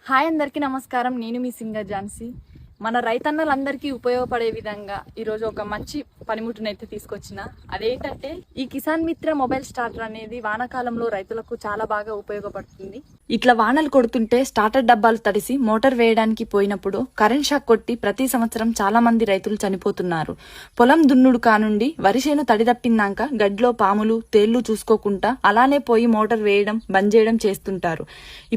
Hi అందరికీ నమస్కారం. నేను మీ సింగర్ ఝాన్సీ. మన రైతన్నలందరికీ ఉపయోగపడే విధంగా ఈరోజు ఒక మంచి పనిముట్టునైతే తీసుకొచ్చిన. అదేంటంటే ఈ కిసాన్ మిత్ర మొబైల్ స్టార్టర్ అనేది వానాకాలంలో రైతులకు చాలా బాగా ఉపయోగపడుతుంది. ఇట్లా వానలు కొడుతుంటే స్టార్టర్ డబ్బాలు తడిసి మోటార్ వేయడానికి పోయినప్పుడు కరెంట్ షాక్ కొట్టి ప్రతి సంవత్సరం చాలా మంది రైతులు చనిపోతున్నారు. పొలం దున్నుడు కానుండి వరి చేను తడి తప్పిందాక గడ్డిలో పాములు తేళ్లు చూసుకోకుండా అలానే పోయి మోటార్ వేయడం బంద్ చేయడం చేస్తుంటారు.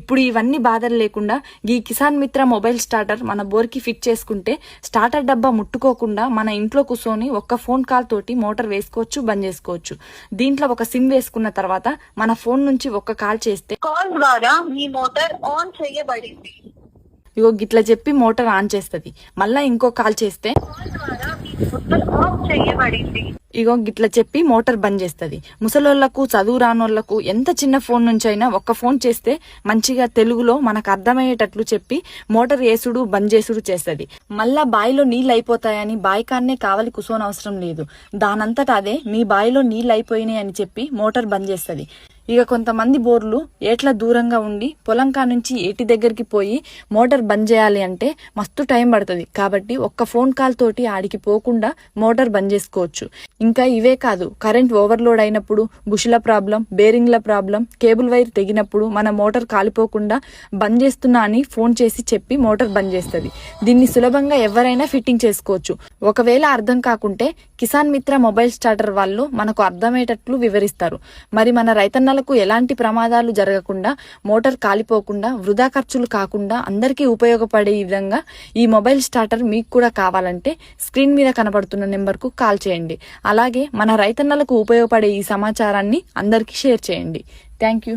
ఇప్పుడు ఇవన్నీ బాధలు లేకుండా ఈ కిసాన్ మిత్ర మొబైల్ స్టార్టర్ మన బోర్కి ఫిట్ చేసుకుంటే స్టార్టర్ డబ్బా ముట్టుకోకుండా మన ఇంట్లో కూర్చొని ఒక్క ఫోన్ కాల్ తోటి మోటార్ వేసుకోవచ్చు, బంద్ చేసుకోవచ్చు. దీంట్లో ఒక సిమ్ వేసుకున్న తర్వాత మన ఫోన్ నుంచి ఒక్క కాల్ చేస్తే కాల్ ద్వారా మీ మోటార్ ఆన్ చేయబడింది. ఇగో గిట్లా చెప్పి మోటార్ ఆన్ చేస్తుంది. మళ్ళా ఇంకో కాల్ చేస్తే కాల్ ద్వారా మీ మోటార్ ఆఫ్ చేయబడింది. ఇగో గిట్లా చెప్పి మోటార్ బంద్ చేస్తుంది. ముసలోళ్లకు చదువు రానోళ్లకు ఎంత చిన్న ఫోన్ నుంచి అయినా ఒక్క ఫోన్ చేస్తే మంచిగా తెలుగులో మనకు అర్థమయ్యేటట్లు చెప్పి మోటార్ వేసుడు బంద్ చేసుడు చేస్తుంది. మళ్ళా బాయిలో నీళ్ళు అయిపోతాయని బాయి కాన్నే కావలి కుసోనవసరం లేదు. దానంతట అదే మీ బాయిలో నీళ్ళు అయిపోయినాయి అని చెప్పి మోటార్ బంద్ చేస్తుంది. ఇక కొంతమంది బోర్లు ఏట్ల దూరంగా ఉండి పొలం కా నుంచి ఏటి దగ్గరికి పోయి మోటార్ బంద్ చేయాలి అంటే మస్తు టైం పడుతుంది. కాబట్టి ఒక్క ఫోన్ కాల్ తోటి ఆడికి పోకుండా మోటార్ బంద్ చేసుకోవచ్చు. ఇంకా ఇవే కాదు, కరెంట్ ఓవర్లోడ్ అయినప్పుడు, బుషుల ప్రాబ్లం, బేరింగ్ల ప్రాబ్లం, కేబుల్ వైర్ తెగినప్పుడు మన మోటార్ కాలిపోకుండా బంద్ చేస్తున్నా అని ఫోన్ చేసి చెప్పి మోటార్ బంద్ చేస్తుంది. దీన్ని సులభంగా ఎవరైనా ఫిట్టింగ్ చేసుకోవచ్చు. ఒకవేళ అర్థం కాకుంటే కిసాన్ మిత్ర మొబైల్ స్టార్టర్ వాళ్ళు మనకు అర్థమయ్యేటట్లు వివరిస్తారు. మరి మన రైతన్నలకు ఎలాంటి ప్రమాదాలు జరగకుండా, మోటార్ కాలిపోకుండా, వృధా ఖర్చులు కాకుండా అందరికీ ఉపయోగపడే విధంగా ఈ మొబైల్ స్టార్టర్ మీకు కూడా కావాలంటే స్క్రీన్ మీద కనబడుతున్న నెంబర్కు కాల్ చేయండి. అలాగే మన రైతన్నలకు ఉపయోగపడే ఈ సమాచారాన్ని అందరికీ షేర్ చేయండి. Thank you.